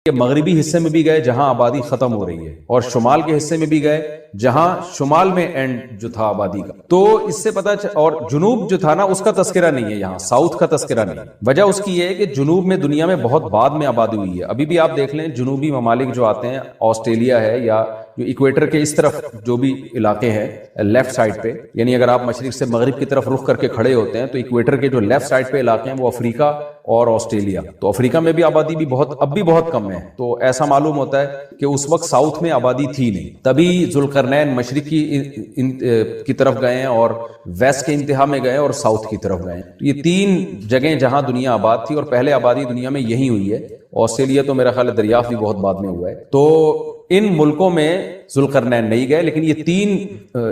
کہ مغربی حصے میں بھی گئے جہاں آبادی ختم ہو رہی ہے، اور شمال کے حصے میں بھی گئے جہاں شمال میں اینڈ جو تھا آبادی کا. تو اس سے پتہ اور جنوب جو تھا نا اس کا تذکرہ نہیں ہے یہاں، ساؤتھ کا تذکرہ نہیں. وجہ اس کی یہ ہے کہ جنوب میں دنیا میں بہت بعد میں آبادی ہوئی ہے. ابھی بھی آپ دیکھ لیں جنوبی ممالک جو آتے ہیں، آسٹریلیا ہے یا جو ایکویٹر کے اس طرف جو بھی علاقے ہیں لیفٹ سائڈ پہ، یعنی اگر آپ مشرق سے مغرب کی طرف رخ کر کے کھڑے ہوتے ہیں تو ایکویٹر کے جو لیفٹ سائڈ پہ علاقے ہیں وہ افریقہ اور آسٹریلیا. تو افریقہ میں بھی آبادی بھی اب بھی بہت کم ہے. تو ایسا معلوم ہوتا ہے کہ اس وقت ساؤتھ میں آبادی تھی نہیں، تبھی ذوالقرنین مشرق کی طرف گئے ہیں اور ویسٹ کے انتہا میں گئے اور ساؤتھ کی طرف گئے. یہ تین جگہیں جہاں دنیا آباد تھی، اور پہلے آبادی دنیا میں یہی ہوئی ہے. آسٹریلیا تو میرا خیال ہے دریافت بھی بہت بعد میں ہوا ہے. تو ان ملکوں میں ذوالقرنین نہیں گئے، لیکن یہ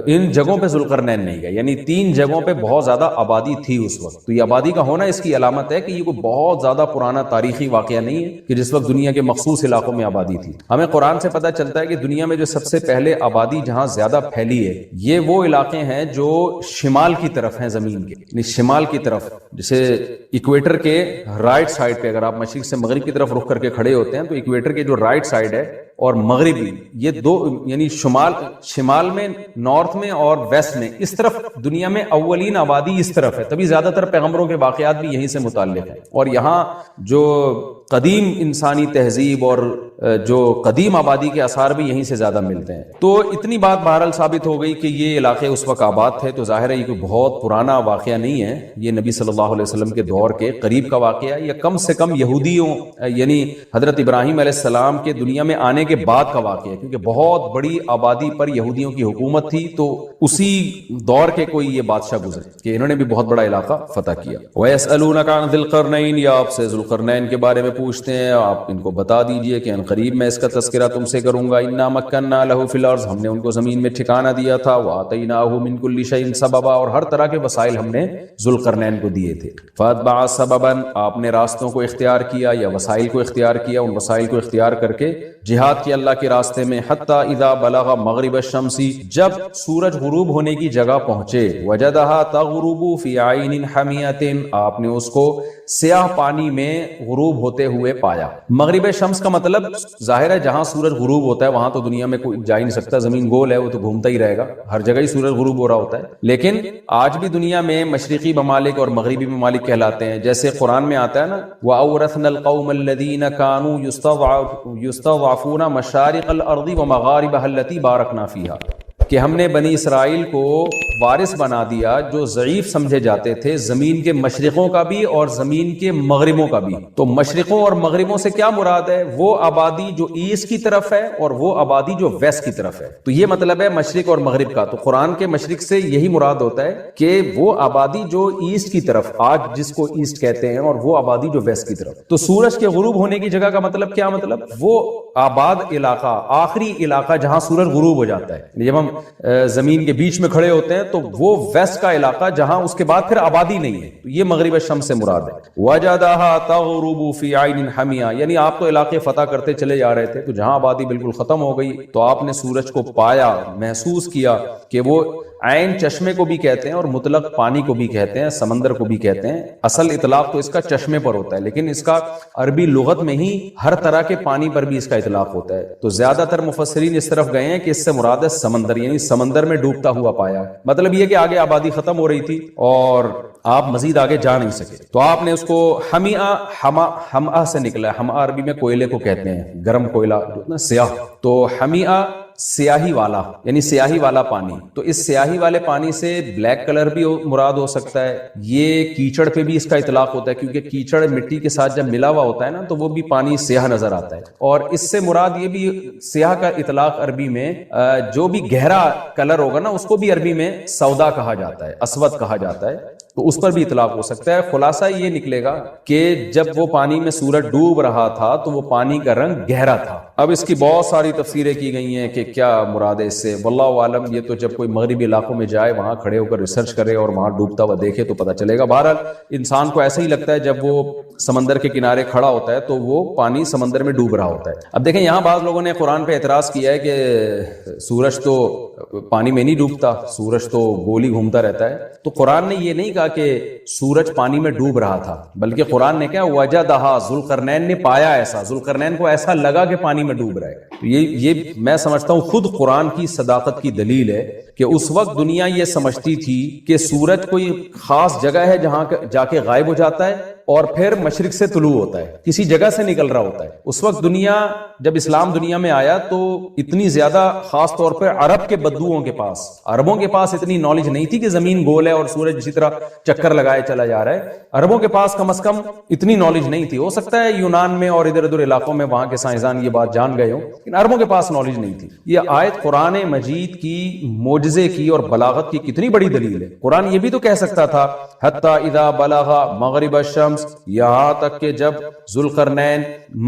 ان جگہوں پہ ذوالقرنین نہیں گئے، یعنی تین جگہوں پہ بہت زیادہ آبادی تھی اس وقت. تو یہ آبادی کا ہونا اس کی علامت ہے کہ یہ کوئی بہت زیادہ پرانا تاریخی واقعہ نہیں ہے کہ جس وقت دنیا کے مخصوص علاقوں میں آبادی تھی. ہمیں قرآن سے پتہ چلتا ہے کہ دنیا میں جو سب سے پہلے آبادی جہاں زیادہ پھیلی ہے یہ وہ علاقے ہیں جو شمال کی طرف ہیں زمین کے، یعنی شمال کی طرف. جیسے ایکویٹر کے رائٹ سائڈ پہ اگر آپ مشرق سے مغرب کی طرف رخ کر کے کھڑے ہوتے ہیں تو ایکویٹر کے جو رائٹ سائڈ ہے اور مغربی، یہ دو یعنی شمال میں، نارتھ میں اور ویسٹ میں، اس طرف دنیا میں اولین آبادی اس طرف ہے. تبھی زیادہ تر پیغمبروں کے واقعات بھی یہیں سے متعلق ہیں. اور یہاں جو قدیم انسانی تہذیب اور جو قدیم آبادی کے آثار بھی یہیں سے زیادہ ملتے ہیں. تو اتنی بات بہرحال ثابت ہو گئی کہ یہ علاقے اس وقت آباد تھے. تو ظاہر ہے یہ کوئی بہت پرانا واقعہ نہیں ہے، یہ نبی صلی اللہ علیہ وسلم کے دور کے قریب کا واقعہ ہے، یا کم سے کم یہودیوں یعنی حضرت ابراہیم علیہ السلام کے دنیا میں آنے کے بعد کا واقعہ ہے، کیونکہ بہت بڑی آبادی پر یہودیوں کی حکومت تھی. تو اسی دور کے کوئی یہ بادشاہ گزرے کہ انہوں نے بھی بہت بڑا علاقہ فتح کیا. وَيَسْأَلُونَكَ عَنْ ذِي الْقَرْنَيْنِ، یا آپ سے ذوالقرنین کے بارے میں پوچھتے ہیں، آپ ان کو بتا دیجئے کہ ان قریب میں اس کا تذکرہ تم سے کروں گا. اِنَّا مَكَّنَّا لَهُ فِي الْأَرْضِ، ہم نے ان کو زمین میں ٹھکانہ دیا تھا. وَآتَيْنَاهُ مِنْ كُلِّ شَيْءٍ سَبَبًا، اور ہر طرح کے وسائل ہم نے ذوالقرنین کو دیے تھے. فَأَتْبَعَ سَبَبًا، آپ نے راستوں کو اختیار کیا یا وسائل کو اختیار کیا، ان وسائل کو اختیار کر کے جہاد کیا اللہ کے راستے میں. حتی اذا بلغ مغرب الشمس، جب سورج غروب ہونے کی جگہ پہنچے. وجدها تغرب فی عین حمیۃ، آپ نے اس کو سیاہ پانی میں غروب ہوتے ہوئے پایا. مغرب شمس کا مطلب ظاہر ہے جہاں سورج غروب ہوتا ہے وہاں تو دنیا میں کوئی جا ہی نہیں سکتا، زمین گول ہے، وہ تو گھومتا ہی رہے گا، ہر جگہ ہی سورج غروب ہو رہا ہوتا ہے. لیکن آج بھی دنیا میں مشرقی ممالک اور مغربی ممالک کہلاتے ہیں. جیسے قرآن میں آتا ہے نا، وَأَوْرَثْنَا الْقَوْمَ الَّذِينَ كَانُوا يُسْتَضْعَفُونَ مَشَارِقَ الْأَرْضِ وَمَغَارِبَهَا الَّتِي بَارَكْنَا فِيهَا، کہ ہم نے بنی اسرائیل کو وارث بنا دیا جو ضعیف سمجھے جاتے تھے، زمین کے مشرقوں کا بھی اور زمین کے مغربوں کا بھی. تو مشرقوں اور مغربوں سے کیا مراد ہے؟ وہ آبادی جو ایسٹ کی طرف ہے اور وہ آبادی جو ویسٹ کی طرف ہے. تو یہ مطلب ہے مشرق اور مغرب کا. تو قرآن کے مشرق سے یہی مراد ہوتا ہے کہ وہ آبادی جو ایسٹ کی طرف، آج جس کو ایسٹ کہتے ہیں، اور وہ آبادی جو ویسٹ کی طرف. تو سورج کے غروب ہونے کی جگہ کا مطلب کیا؟ مطلب وہ آباد علاقہ، آخری علاقہ جہاں سورج غروب ہو جاتا ہے. جب ہم زمین کے بیچ میں کھڑے ہوتے ہیں تو وہ ویسٹ کا علاقہ جہاں اس کے بعد پھر آبادی نہیں ہے. تو یہ مغرب الشمس سے مراد ہے. وَجَدَهَا تَغْرُبُ فِي عَيْنٍ حَمِيَةٍ، یعنی آپ تو علاقے فتح کرتے چلے جا رہے تھے تو جہاں آبادی بالکل ختم ہو گئی تو آپ نے سورج کو پایا، محسوس کیا کہ وہ عین چشمے کو بھی کہتے ہیں اور مطلق پانی کو بھی کہتے ہیں، سمندر کو بھی کہتے ہیں. اصل اطلاق تو اس کا چشمے پر ہوتا ہے، لیکن اس کا عربی لغت میں ہی ہر طرح کے پانی پر بھی اس کا اطلاق ہوتا ہے. تو زیادہ تر مفسرین اس طرف گئے ہیں کہ اس سے مراد ہے سمندر، یعنی سمندر میں ڈوبتا ہوا پایا. مطلب یہ کہ آگے آبادی ختم ہو رہی تھی اور آپ مزید آگے جا نہیں سکے. تو آپ نے اس کو حمآ سے نکلا ہے. حمآ عربی میں کوئلے کو کہتے ہیں، گرم کوئلہ جو نا سیاہ. تو حمآ سیاہی والا، یعنی سیاہی والا پانی. تو اس سیاہی والے پانی سے بلیک کلر بھی مراد ہو سکتا ہے. یہ کیچڑ پہ بھی اس کا اطلاق ہوتا ہے، کیونکہ کیچڑ مٹی کے ساتھ جب ملا ہوا ہوتا ہے نا تو وہ بھی پانی سیاہ نظر آتا ہے. اور اس سے مراد یہ بھی سیاہ کا اطلاق عربی میں جو بھی گہرا کلر ہوگا نا اس کو بھی عربی میں سودا کہا جاتا ہے، اسود کہا جاتا ہے. تو اس پر بھی اطلاق ہو سکتا ہے. خلاصہ یہ نکلے گا کہ جب وہ پانی میں سورج ڈوب رہا تھا تو وہ پانی کا رنگ گہرا تھا. اب اس کی بہت ساری تفسیریں کی گئی ہیں کہ کیا مراد ہے اس سے، واللہ عالم. یہ تو جب کوئی مغربی علاقوں میں جائے، وہاں کھڑے ہو کر ریسرچ کرے اور وہاں ڈوبتا ہوا دیکھے تو پتہ چلے گا. بہرحال انسان کو ایسا ہی لگتا ہے جب وہ سمندر کے کنارے کھڑا ہوتا ہے تو وہ پانی سمندر میں ڈوب رہا ہوتا ہے. اب دیکھیں یہاں بعض لوگوں نے قرآن پہ اعتراض کیا ہے کہ سورج تو پانی میں نہیں ڈوبتا، سورج تو گول ہی گھومتا رہتا ہے. تو قرآن نے یہ نہیں کہا لگا کہ سورج پانی میں ڈوب رہا تھا، بلکہ قرآن نے کیا وجدہا، ذوالقرنین نے پایا ایسا، ذوالقرنین کو ایسا لگا کہ پانی میں ڈوب رہا ہے۔ تو یہ میں سمجھتا ہوں خود قرآن کی صداقت کی دلیل ہے کہ اس وقت دنیا یہ سمجھتی تھی کہ سورج کوئی خاص جگہ ہے جہاں جا کے غائب ہو جاتا ہے اور پھر مشرق سے طلوع ہوتا ہے، کسی جگہ سے نکل رہا ہوتا ہے۔ اس وقت دنیا، جب اسلام دنیا میں آیا تو اتنی زیادہ، خاص طور پر عرب کے بدوؤں کے پاس، عربوں کے پاس اتنی نالج نہیں تھی کہ زمین گول ہے اور سورج اسی طرح چکر لگائے چلا جا رہا ہے۔ عربوں کے پاس کم از کم اتنی نالج نہیں تھی۔ ہو سکتا ہے یونان میں اور ادھر ادھر علاقوں میں وہاں کے سائنسدان یہ بات جان گئے ہوں، لیکن عربوں کے پاس نالج نہیں تھی۔ یہ آیت قرآن مجید کی معجزے کی اور بلاغت کی کتنی بڑی دلیل ہے۔ قرآن یہ بھی تو کہہ سکتا تھا حتی اذا بلغ مغرب الشمس، یہاں تک کہ جب ذوالقرنین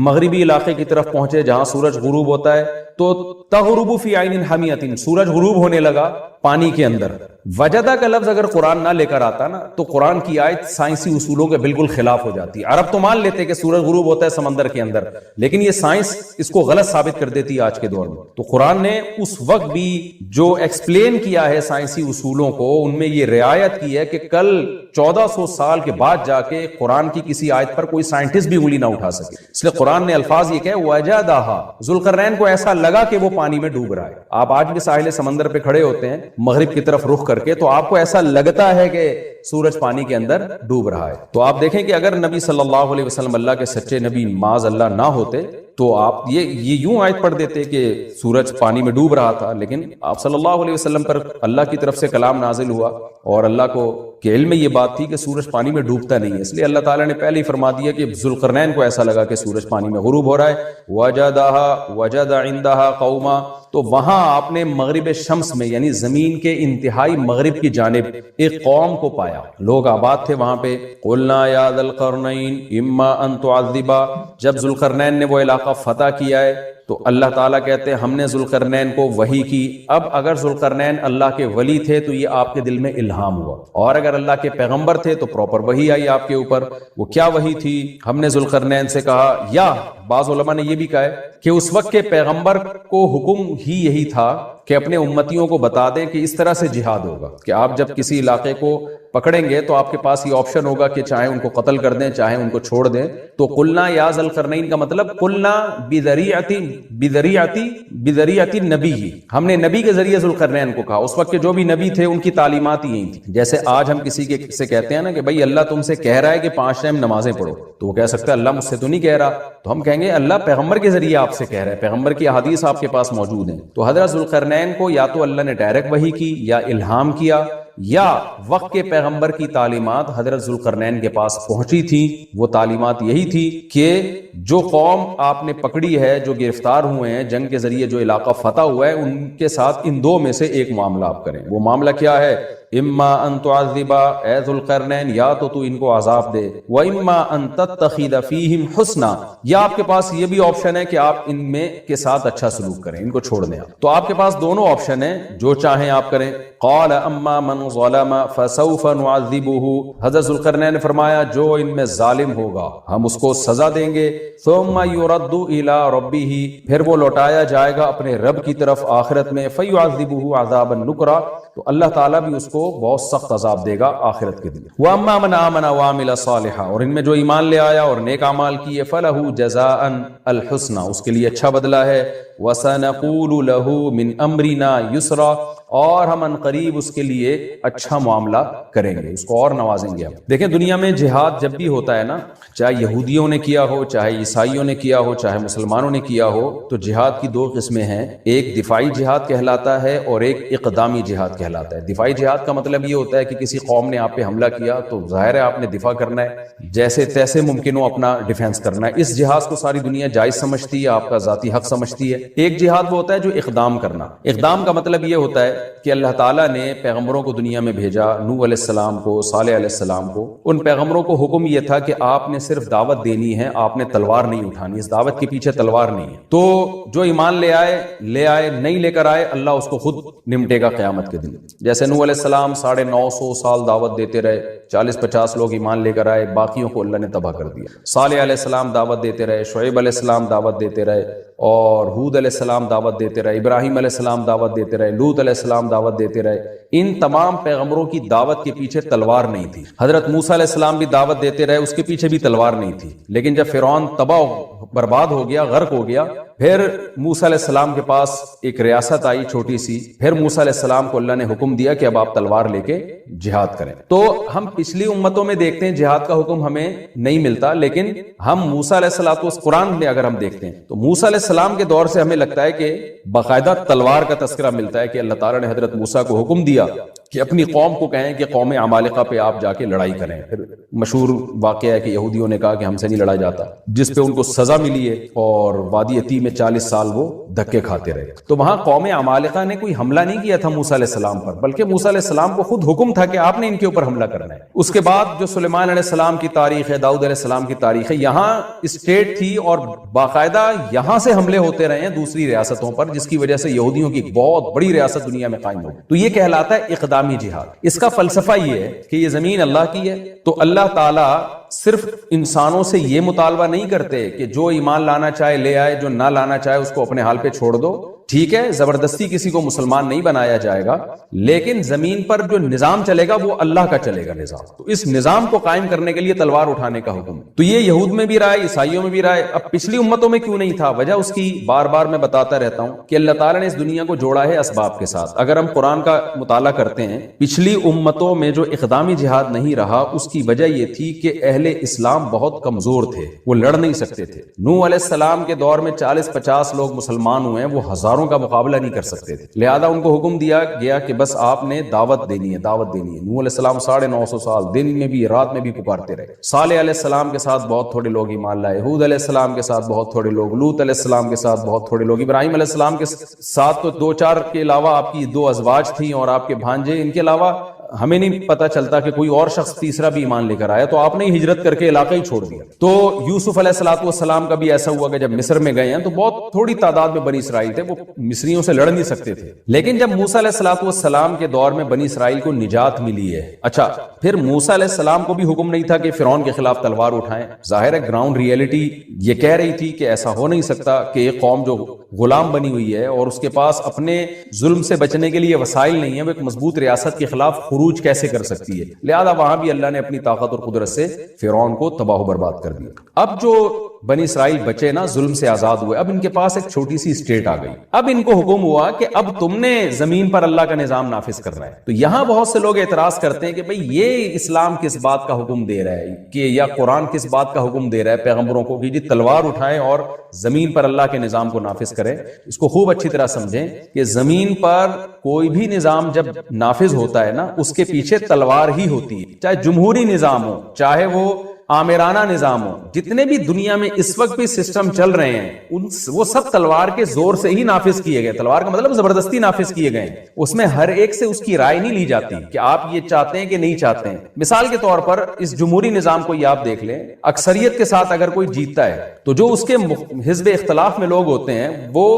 مغربی علاقے کی طرف پہنچے جہاں سورج غروب ہوتا ہے، تو تغرب فی عین حمیۃ، سورج غروب ہونے لگا پانی کے اندر۔ وجدہ کا لفظ اگر قرآن نہ لے کر آتا نا تو قرآن کی آیت سائنسی اصولوں کے بالکل خلاف ہو جاتی۔ عرب تو مان لیتے کہ سورج غروب ہوتا ہے سمندر کے اندر، لیکن یہ سائنس اس کو غلط ثابت کر دیتی آج کے دور میں۔ تو قرآن نے اس وقت بھی جو ایکسپلین کیا ہے سائنسی اصولوں کو، ان میں یہ رعایت کی ہے کہ کل 1400 سال کے بعد جا کے قرآن کی کسی آیت پر کوئی سائنٹسٹ بھی انگلی نہ اٹھا سکے۔ اس لیے قرآن نے الفاظ یہ کہے وجدہا، ذوالقرنین کو ایسا لگا کہ وہ پانی میں ڈوب رہا ہے۔ آپ آج بھی ساحل سمندر پہ کھڑے ہوتے ہیں مغرب کی طرف رخ کر کے، تو آپ کو ایسا لگتا ہے کہ سورج پانی کے اندر ڈوب رہا ہے۔ تو آپ دیکھیں کہ اگر نبی صلی اللہ علیہ وسلم اللہ کے سچے نبی معاذ اللہ نہ ہوتے تو آپ یہ یوں آیت پڑھ دیتے کہ سورج پانی میں ڈوب رہا تھا، لیکن آپ صلی اللہ علیہ وسلم پر اللہ کی طرف سے کلام نازل ہوا اور اللہ کو کے علم میں یہ بات تھی کہ سورج پانی میں ڈوبتا نہیں ہے، اس لیے اللہ تعالیٰ نے پہلے ہی فرما دیا کہ ذوالقرنین کو ایسا لگا کہ سورج پانی میں غروب ہو رہا ہے۔ وجدہا، وجد عندہا قوما، تو وہاں آپ نے مغرب شمس میں یعنی زمین کے انتہائی مغرب کی جانب ایک قوم کو پایا، لوگ آباد تھے وہاں پہ۔ قلنا یا ذا القرنین اما ان تعذبا، جب ذوالقرنین نے وہ علاقہ فتح کیا ہے تو اللہ تعالیٰ کہتے ہیں ہم نے ذوالقرنین کو وحی کی۔ اب اگر ذوالقرنین اللہ کے ولی تھے تو یہ آپ کے دل میں الہام ہوا، اور اگر اللہ کے پیغمبر تھے تو پراپر وحی آئی آپ کے اوپر۔ وہ کیا وحی تھی؟ ہم نے ذوالقرنین سے کہا، یا بعض علماء نے یہ بھی کہا ہے کہ اس وقت کے پیغمبر کو حکم ہی یہی تھا کہ اپنے امتیوں کو بتا دیں کہ اس طرح سے جہاد ہوگا کہ آپ جب کسی علاقے کو پکڑیں گے تو آپ کے پاس یہ آپشن ہوگا کہ چاہے ان کو قتل کر دیں چاہے ان کو چھوڑ دیں۔ تو قلنا یا ذا القرنین کا مطلب قلنا بذریعتی نبی، ہم نے نبی کے ذریعے ذوالقرنین کو کہا۔ اس وقت کے جو بھی نبی تھے ان کی تعلیمات ہی یہی تھی۔ جیسے آج ہم کسی سے کہتے ہیں نا کہ بھائی اللہ تم سے کہہ رہا ہے کہ 5 ٹائم نمازیں پڑھو، تو وہ کہہ سکتا ہے اللہ مجھ سے تو نہیں کہہ رہا، تو ہم کہیں گے اللہ پیغمبر کے ذریعے آپ سے کہہ رہا ہے، پیغمبر کی احادیث آپ کے پاس موجود ہیں۔ تو حضرت ذوالقرنین کو یا تو اللہ نے ڈائریکٹ وحی کی یا الہام کیا، یا وقت کے پیغمبر کی تعلیمات حضرت ذوالقرنین کے پاس پہنچی تھی۔ وہ تعلیمات یہی تھی کہ جو قوم آپ نے پکڑی ہے، جو گرفتار ہوئے ہیں جنگ کے ذریعے، جو علاقہ فتح ہوا ہے، ان کے ساتھ ان دو میں سے ایک معاملہ آپ کریں۔ وہ معاملہ کیا ہے؟ اما ان تعذبا، اے ذوالقرنین یا تو ان کو عذاب دے، و اما ان تتخذ فیہم حسنا، یا آپ کے پاس یہ بھی آپشن ہے کہ آپ ان میں کے ساتھ اچھا سلوک کریں، ان کو چھوڑ دیں۔ تو آپ کے پاس دونوں آپشن ہیں، جو چاہیں آپ کریں۔ قال اما من ظلم فسوف نعذبه، حضرت ذوالقرنین نے فرمایا جو ان میں ظالم ہوگا ہم اس کو سزا دیں گے۔ ثم يرد الى ربه، پھر وہ لوٹایا جائے گا اپنے رب کی طرف آخرت میں۔ فيعذبه عذابا نکرا، تو اللہ تعالیٰ بھی اس کو بہت سخت عذاب دے گا آخرت کے دن۔ وَأَمَّا مَنْ آمَنَ وَعَمِلَ صَالِحًا، اور ان میں جو ایمان لے آیا اور نیک اعمال کیے، فَلَهُ جَزَاءً الْحُسْنَى، اس کے لیے اچھا بدلہ ہے۔ وَسَنَقُولُ لَهُ مِنْ أَمْرِنَا يُسْرًا، اور ہم انقریب اس کے لیے اچھا معاملہ کریں گے، اس کو اور نوازیں گے ہم۔ دیکھیں دنیا میں جہاد جب بھی ہوتا ہے نا، چاہے یہودیوں نے کیا ہو، چاہے عیسائیوں نے کیا ہو، چاہے مسلمانوں نے کیا ہو، تو جہاد کی 2 قسمیں ہیں، ایک دفاعی جہاد کہلاتا ہے اور ایک اقدامی جہاد کہلاتا ہے۔ دفاعی جہاد کا مطلب یہ ہوتا ہے کہ کسی قوم نے آپ پہ حملہ کیا تو ظاہر ہے آپ نے دفاع کرنا ہے، جیسے تیسے ممکن ہو اپنا ڈیفینس کرنا ہے۔ اس جہاد کو ساری دنیا جائز سمجھتی ہے، آپ کا ذاتی حق سمجھتی ہے۔ ایک جہاد وہ ہوتا ہے جو اقدام کرنا۔ اقدام کا مطلب یہ ہوتا ہے کہ اللہ تعالیٰ نے پیغمبروں کو دنیا میں بھیجا، نوح علیہ السلام کو، صالح علیہ السلام کو۔ ان پیغمبروں کو حکم یہ تھا کہ آپ نے صرف دعوت دینی ہے، آپ نے تلوار نہیں اٹھانی، اس دعوت کے پیچھے تلوار نہیں ہے۔ تو جو ایمان لے آئے، نہیں لے کر آئے، اللہ اس کو خود نمٹے گا قیامت کے دن۔ جیسے نوح علیہ السلام 950 سال دعوت دیتے رہے، 40-50 لوگ ایمان لے کر آئے، باقیوں کو اللہ نے تباہ کر دیا۔ صالح علیہ السلام دعوت دیتے رہے، شعیب علیہ السلام دعوت دیتے رہے، اور ہود علیہ السلام دعوت دیتے رہے، ابراہیم علیہ السلام دعوت دیتے رہے، لوط علیہ السلام دعوت دیتے رہے۔ ان تمام پیغمبروں کی دعوت کے پیچھے تلوار نہیں تھی. حضرت موسیٰ علیہ السلام بھی دعوت دیتے رہے, اس کے پیچھے بھی تلوار نہیں تھی. لیکن جب فرعون تباہ برباد ہو گیا, غرق ہو گیا, پھر موسیٰ علیہ السلام کے پاس ایک ریاست آئی چھوٹی سی. پھر موسیٰ علیہ السلام کو اللہ نے حکم دیا کہ اب آپ تلوار لے کے جہاد کریں. تو ہم پچھلی امتوں میں دیکھتے ہیں جہاد کا حکم ہمیں نہیں ملتا, لیکن ہم موسیٰ علیہ السلام کو قرآن میں اگر ہم دیکھتے ہیں تو موسیٰ علیہ السلام کے دور سے ہمیں لگتا ہے کہ باقاعدہ تلوار کا تذکرہ ملتا ہے کہ اللہ تعالیٰ نے حضرت موسیٰ کو حکم دیا کہ اپنی قوم کو کہیں کہ قوم عمالقہ پہ آپ جا کے لڑائی کریں. پھر مشہور واقعہ ہے کہ یہودیوں نے کہا کہ ہم سے نہیں لڑا جاتا, جس پہ ان کو سزا ملی ہے اور وادی عتیق میں 40 سال وہ دھکے کھاتے رہے. تو وہاں قوم عمالقہ نے کوئی حملہ نہیں کیا تھا موسیٰ علیہ السلام پر, بلکہ موسیٰ علیہ السلام کو خود حکم تھا کہ آپ نے ان کے اوپر حملہ کرنا ہے. اس کے بعد جو سلیمان علیہ السلام کی تاریخ ہے, داؤد علیہ السلام کی تاریخ ہے, یہاں اسٹیٹ تھی اور باقاعدہ یہاں سے حملے ہوتے رہے ہیں دوسری ریاستوں پر, جس کی وجہ سے یہودیوں کی بہت بڑی ریاست دنیا میں قائم ہو. تو یہ کہلاتا ہے اقدامی جہاد. اس کا فلسفہ یہ ہے کہ یہ زمین اللہ کی ہے, تو اللہ تعالیٰ صرف انسانوں سے یہ مطالبہ نہیں کرتے کہ جو ایمان لانا چاہے لے آئے, جو نہ لانا چاہے اس کو اپنے حال پہ چھوڑ دو. ٹھیک ہے, زبردستی کسی کو مسلمان نہیں بنایا جائے گا, لیکن زمین پر جو نظام چلے گا وہ اللہ کا چلے گا نظام. تو اس نظام کو قائم کرنے کے لیے تلوار اٹھانے کا حکم. تو یہ یہود میں بھی رہا ہے, عیسائیوں میں بھی رہا ہے. اب پچھلی امتوں میں کیوں نہیں تھا؟ وجہ اس کی بار بار میں بتاتا رہتا ہوں کہ اللہ تعالیٰ نے اس دنیا کو جوڑا ہے اسباب کے ساتھ. اگر ہم قرآن کا مطالعہ کرتے ہیں, پچھلی امتوں میں جو اقدامی جہاد نہیں رہا اس کی وجہ یہ تھی کہ اہل اسلام بہت کمزور تھے, وہ لڑ نہیں سکتے تھے. نوح علیہ السلام کے دور میں 40-50 لوگ مسلمان ہوئے ہیں, وہ ہزاروں کا مقابلہ نہیں کر سکتے تھے. لہذا ان کو حکم دیا گیا کہ بس آپ نے دعوت دینی ہے, دعوت دینی ہے. نوح علیہ السلام 950 سال دن میں بھی رات میں بھی پکارتے رہے. صالح علیہ السلام کے ساتھ بہت تھوڑے لوگ ایمان لائے, ہود علیہ السلام کے ساتھ بہت تھوڑے لوگ, لوط علیہ السلام کے ساتھ بہت تھوڑے لوگ, ابراہیم علیہ السلام کے ساتھ تو 2-4 کے علاوہ آپ کی 2 ازواج تھیں اور آپ کے بھانجے, ان کے علاوہ ہمیں نہیں پتا چلتا کہ کوئی اور شخص تیسرا بھی ایمان لے کر آیا. تو آپ نے ہجرت کر کے علاقہ ہی چھوڑ دیا. تو یوسف علیہ السلام کا بھی ایسا ہوا کہ جب مصر میں گئے ہیں تو بہت تھوڑی تعداد میں بنی اسرائیل تھے, وہ مصریوں سے لڑ نہیں سکتے تھے. لیکن جب موسیٰ علیہ السلام کے دور میں بنی اسرائیل کو نجات ملی ہے, اچھا پھر موسیٰ علیہ السلام کو بھی حکم نہیں تھا کہ فرعون کے خلاف تلوار اٹھائیں. ظاہر ہے گراؤنڈ ریئلٹی یہ کہہ رہی تھی کہ ایسا ہو نہیں سکتا کہ ایک قوم جو غلام بنی ہوئی ہے اور اس کے پاس اپنے ظلم سے بچنے کے لیے وسائل نہیں ہے, وہ ایک مضبوط ریاست کے خلاف خروج کیسے کر سکتی ہے. لہذا وہاں بھی اللہ نے اپنی طاقت اور قدرت سے فرعون کو تباہ و برباد کر دیا. اب جو بنی اسرائیل بچے نا, ظلم سے آزاد ہوئے, اب ان کے پاس ایک چھوٹی سی اسٹیٹ آ گئی. اب ان کو حکم ہوا کہ اب تم نے زمین پر اللہ کا نظام نافذ کرنا ہے. تو یہاں بہت سے لوگ اعتراض کرتے ہیں کہ بھئی یہ اسلام کس بات کا حکم دے رہا ہے, کہ یا قرآن کس بات کا حکم دے رہا ہے پیغمبروں کو کہ جی تلوار اٹھائیں اور زمین پر اللہ کے نظام کو نافذ کریں. اس کو خوب اچھی طرح سمجھیں کہ زمین پر کوئی بھی نظام جب نافذ ہوتا ہے نا, اس کے پیچھے تلوار ہی ہوتی ہے. چاہے جمہوری نظام ہو, چاہے وہ آمرانہ نظام ہو, جتنے بھی دنیا میں اس وقت بھی سسٹم چل رہے ہیں وہ سب تلوار کے زور سے ہی نافذ کیے گئے. تلوار کا مطلب زبردستی نافذ کیے گئے. اس میں ہر ایک سے اس کی رائے نہیں لی جاتی کہ آپ یہ چاہتے ہیں کہ نہیں چاہتے ہیں. مثال کے طور پر اس جمہوری نظام کو یہ آپ دیکھ لیں, اکثریت کے ساتھ اگر کوئی جیتتا ہے تو جو اس کے حزب اختلاف میں لوگ ہوتے ہیں وہ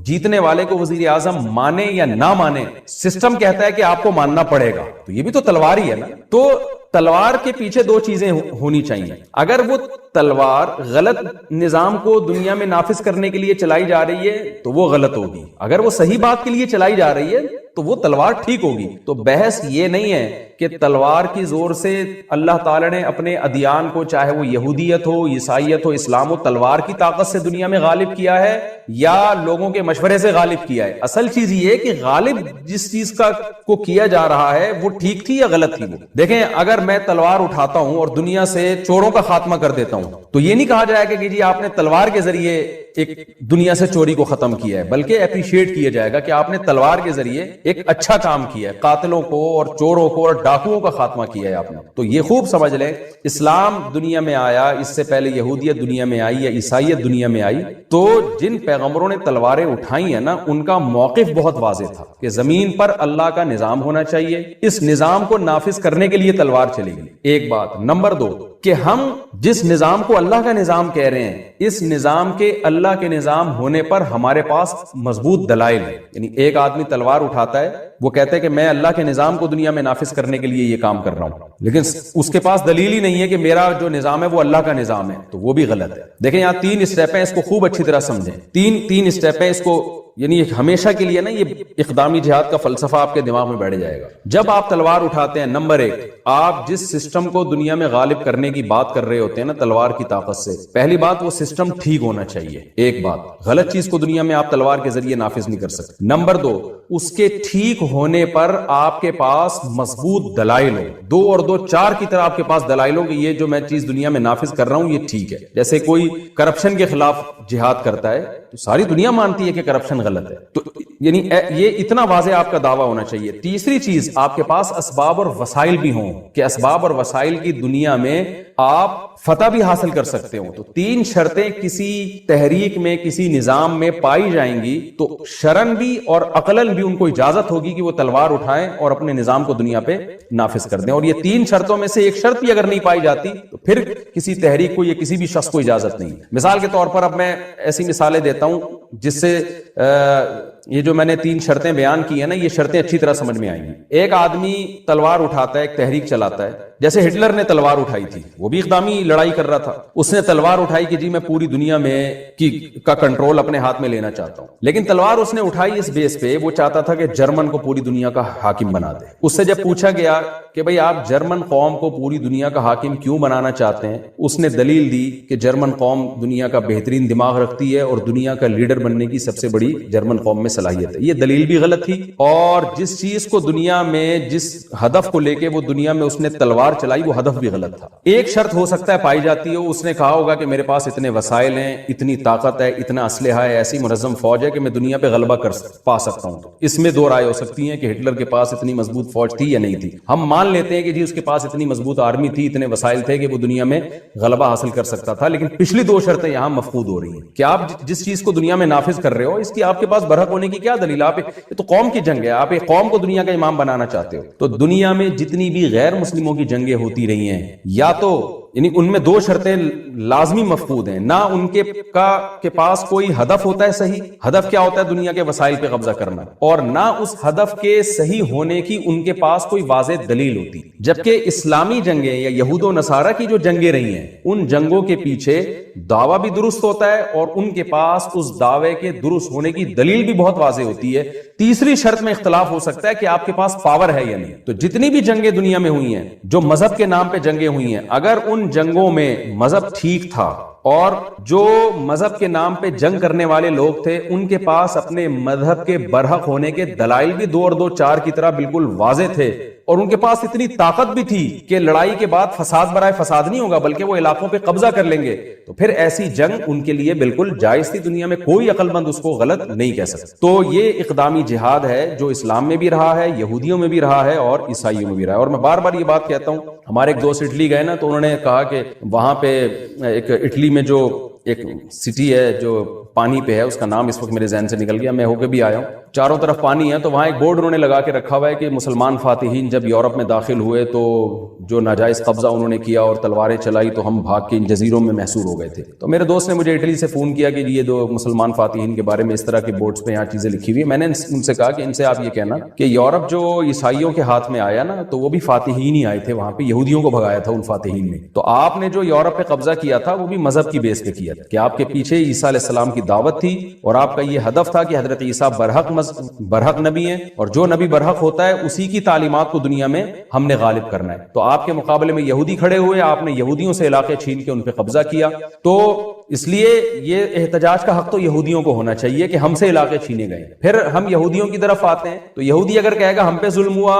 جیتنے والے کو وزیر اعظم مانے یا نہ مانے, سسٹم کہتا ہے کہ آپ کو ماننا پڑے گا. تو یہ بھی تو تلوار ہی ہے نا. تو تلوار کے پیچھے 2 چیزیں ہونی چاہیے. اگر وہ تلوار غلط نظام کو دنیا میں نافذ کرنے کے لیے چلائی جا رہی ہے تو وہ غلط ہوگی, اگر وہ صحیح بات کے لیے چلائی جا رہی ہے تو وہ تلوار ٹھیک ہوگی. تو بحث یہ نہیں ہے کہ تلوار کی زور سے اللہ تعالیٰ نے اپنے ادیان کو, چاہے وہ یہودیت ہو, عیسائیت ہو, اسلام ہو, تلوار کی طاقت سے دنیا میں غالب کیا ہے یا لوگوں کے مشورے سے غالب کیا ہے. اصل چیز یہ ہے کہ غالب جس چیز کا کو کیا جا رہا ہے وہ ٹھیک تھی یا غلط تھی. وہ دیکھیں, اگر میں تلوار اٹھاتا ہوں اور دنیا سے چوروں کا خاتمہ کر دیتا ہوں تو یہ نہیں کہا جائے گا کہ جی آپ نے تلوار کے ذریعے ایک دنیا سے چوری کو ختم کیا ہے, بلکہ اپریشیٹ کیا جائے گا کہ آپ نے تلوار کے ذریعے ایک اچھا کام کیا ہے, قاتلوں کو اور چوروں کو اور ڈاکوؤں کا خاتمہ کیا ہے آپ نے. تو یہ خوب سمجھ لیں, اسلام دنیا میں آیا, اس سے پہلے یہودیت دنیا میں آئی یا عیسائیت دنیا میں آئی, تو جن پیغمبروں نے تلواریں اٹھائی ہیں نا, ان کا موقف بہت واضح تھا کہ زمین پر اللہ کا نظام ہونا چاہیے, اس نظام کو نافذ کرنے کے لیے تلوار چلے گی. ایک بات. نمبر 2 کہ ہم جس نظام کو اللہ کا نظام کہہ رہے ہیں, اس نظام کے اللہ کے نظام ہونے پر ہمارے پاس مضبوط دلائل ہیں. یعنی ایک آدمی تلوار اٹھاتا ہے, وہ کہتا ہے کہ میں اللہ کے نظام کو دنیا میں نافذ کرنے کے لیے یہ کام کر رہا ہوں, لیکن اس کے پاس دلیل ہی نہیں ہے کہ میرا جو نظام ہے وہ اللہ کا نظام ہے, تو وہ بھی غلط ہے. دیکھیں یہاں 3 اسٹیپ ہیں, اس کو خوب اچھی طرح سمجھیں. تین اسٹیپ ہیں, اس کو یعنی ہمیشہ کے لیے نا یہ اقدامی جہاد کا فلسفہ آپ کے دماغ میں بیٹھ جائے گا. جب آپ تلوار اٹھاتے ہیں، نمبر ایک، آپ جس سسٹم کو دنیا میں غالب کرنے کی بات کر رہے ہوتے ہیں نا تلوار کی طاقت سے، پہلی بات وہ سسٹم ٹھیک ہونا چاہیے. ایک بات، غلط چیز کو دنیا میں آپ تلوار کے ذریعے نافذ نہیں کر سکتے. نمبر دو، اس کے ٹھیک ہونے پر آپ کے پاس مضبوط دلائل ہو، 2 اور 2 4 کی طرح آپ کے پاس دلائل ہو کہ یہ جو میں چیز دنیا میں نافذ کر رہا ہوں یہ ٹھیک ہے. جیسے کوئی کرپشن کے خلاف جہاد کرتا ہے تو ساری دنیا مانتی ہے کہ کرپشن غلط ہے، تو یعنی یہ اتنا واضح آپ کا دعویٰ ہونا چاہیے. تیسری چیز، آپ کے پاس اسباب اور وسائل بھی ہوں کہ اسباب اور وسائل کی دنیا میں آپ فتح بھی حاصل کر سکتے ہوں. تو 3 شرطیں کسی تحریک میں، کسی نظام میں پائی جائیں گی تو شرعن بھی اور عقلاً بھی ان کو اجازت ہوگی کہ وہ تلوار اٹھائیں اور اپنے نظام کو دنیا پہ نافذ کر دیں. اور یہ 3 شرطوں میں سے ایک شرط بھی اگر نہیں پائی جاتی تو پھر کسی تحریک کو یا کسی بھی شخص کو اجازت نہیں. مثال کے طور پر اب میں ایسی مثالیں دیتا ہوں جس سے یہ جو میں نے 3 شرطیں بیان کی ہیں نا، یہ شرطیں اچھی طرح سمجھ میں آئیں گی. ایک آدمی تلوار اٹھاتا ہے، ایک تحریک چلاتا ہے. جیسے ہٹلر نے تلوار اٹھائی تھی، وہ بھی اقدامی لڑائی کر رہا تھا. اس نے تلوار اٹھائی کہ جی میں پوری دنیا میں کا کنٹرول اپنے ہاتھ میں لینا چاہتا ہوں. لیکن تلوار اس نے اٹھائی اس بیس پہ وہ چاہتا تھا کہ جرمن کو پوری دنیا کا حاکم بنا دے. اس سے جب پوچھا گیا کہ بھئی آپ جرمن قوم کو پوری دنیا کا حاکم کیوں بنانا چاہتے ہیں، اس نے دلیل دی کہ جرمن قوم دنیا کا بہترین دماغ رکھتی ہے اور دنیا کا لیڈر بننے کی سب سے بڑی جرمن قوم میں صلاحیت ہے. یہ دلیل بھی غلط تھی، اور جس چیز کو دنیا میں، جس ہدف کو لے کے وہ دنیا میں اس نے تلوار چلائی، وہ ہدف بھی غلط تھا. ایک شرط ہو سکتا ہے پائی جاتی ہو، اس نے کہا ہوگا کہ میرے پاس اتنے وسائل ہیں، اتنی طاقت ہے، اتنا اسلحہ ہے، ایسی منظم فوج ہے کہ میں دنیا پہ غلبہ پا سکتا ہوں. اس میں 2 رائے ہو سکتی ہیں کہ ہٹلر کے پاس اتنی مضبوط فوج تھی یا نہیں تھی. ہم مان لیتے ہیں کہ جی اس کے پاس اتنی مضبوط آرمی تھی، اتنے وسائل تھے کہ وہ دنیا میں غلبہ حاصل کر سکتا تھا. لیکن پچھلی 2 شرطیں یہاں مفقود ہو رہی ہیں کہ آپ جس چیز کو دنیا میں نافذ کر رہے ہو اس کی آپ کے پاس برحق ہونے کی کیا دلیل؟ آپ یہ تو قوم کی جنگ ہے، آپ ایک قوم کو دنیا کا امام بنانا چاہتے ہو. تو دنیا میں جتنی بھی غیر مسلموں کی جنگیں ہوتی رہی ہیں، یا تو یعنی ان میں 2 شرطیں لازمی مفقود ہیں. نہ ان کے پاس کوئی ہدف ہوتا ہے صحیح، ہدف کیا ہوتا ہے دنیا کے وسائل پہ قبضہ کرنا، اور نہ اس ہدف کے صحیح ہونے کی ان کے پاس کوئی واضح دلیل ہوتی. جبکہ اسلامی جنگیں یا یہود و نصارہ کی جو جنگیں رہی ہیں، ان جنگوں کے پیچھے دعویٰ بھی درست ہوتا ہے اور ان کے پاس اس دعوے کے درست ہونے کی دلیل بھی بہت واضح ہوتی ہے. تیسری شرط میں اختلاف ہو سکتا ہے کہ آپ کے پاس پاور ہے یا نہیں. تو جتنی بھی جنگیں دنیا میں ہوئی ہیں، جو مذہب کے نام پہ جنگیں ہوئی ہیں، اگر ان جنگوں میں مذہب ٹھیک تھا اور جو مذہب کے نام پہ جنگ کرنے والے لوگ تھے ان کے پاس اپنے مذہب کے برحق ہونے کے دلائل بھی 2 اور 2 4 کی طرح بالکل واضح تھے، اور ان کے پاس اتنی طاقت بھی تھی کہ لڑائی کے بعد فساد برائے فساد نہیں ہوگا بلکہ وہ علاقوں پہ قبضہ کر لیں گے، تو پھر ایسی جنگ ان کے لیے بالکل جائز تھی. دنیا میں کوئی عقل مند اس کو غلط نہیں کہہ سکتا. تو یہ اقدامی جہاد ہے جو اسلام میں بھی رہا ہے، یہودیوں میں بھی رہا ہے اور عیسائیوں میں بھی رہا ہے. اور میں بار بار یہ بات کہتا ہوں، ہمارے ایک دوست اٹلی گئے نا تو انہوں نے کہا کہ وہاں پہ ایک اٹلی میں جو ایک سٹی ہے جو پانی پہ ہے، اس کا نام اس وقت میرے ذہن سے نکل گیا، میں ہو کے بھی آیا ہوں، چاروں طرف پانی ہے. تو وہاں ایک بورڈ انہوں نے لگا کے رکھا ہوا ہے کہ مسلمان فاتحین جب یورپ میں داخل ہوئے تو جو ناجائز قبضہ انہوں نے کیا اور تلواریں چلائی تو ہم بھاگ کے ان جزیروں میں محصور ہو گئے تھے. تو میرے دوست نے مجھے اٹلی سے فون کیا کہ یہ دو مسلمان فاتحین کے بارے میں اس طرح کے بورڈز پہ یہاں چیزیں لکھی ہوئی ہیں. میں نے ان سے کہا کہ ان سے آپ یہ کہنا کہ یورپ جو عیسائیوں کے ہاتھ میں آیا نا تو وہ بھی فاتحین ہی آئے تھے، وہاں پہ یہودیوں کو بھگایا تھا ان فاتحین نے. تو آپ نے جو یورپ پہ قبضہ کیا تھا وہ بھی مذہب کی بیس پہ کیا تھا کہ آپ کے پیچھے عیسیٰ علیہ السلام کی دعوت تھی اور آپ کا یہ ہدف تھا کہ حضرت عیسیٰ برحق نبی ہیں اور جو نبی برحق ہوتا ہے اسی کی تعلیمات کو دنیا میں ہم نے غالب کرنا ہے. تو آپ کے مقابلے میں یہودی کھڑے ہوئے، آپ نے یہودیوں سے علاقے چھین کے ان پہ قبضہ کیا. تو اس لیے یہ احتجاج کا حق تو یہودیوں کو ہونا چاہیے کہ ہم سے علاقے چھینے گئے. پھر ہم یہودیوں کی طرف آتے ہیں تو یہودی اگر کہے گا ہم پہ ظلم ہوا،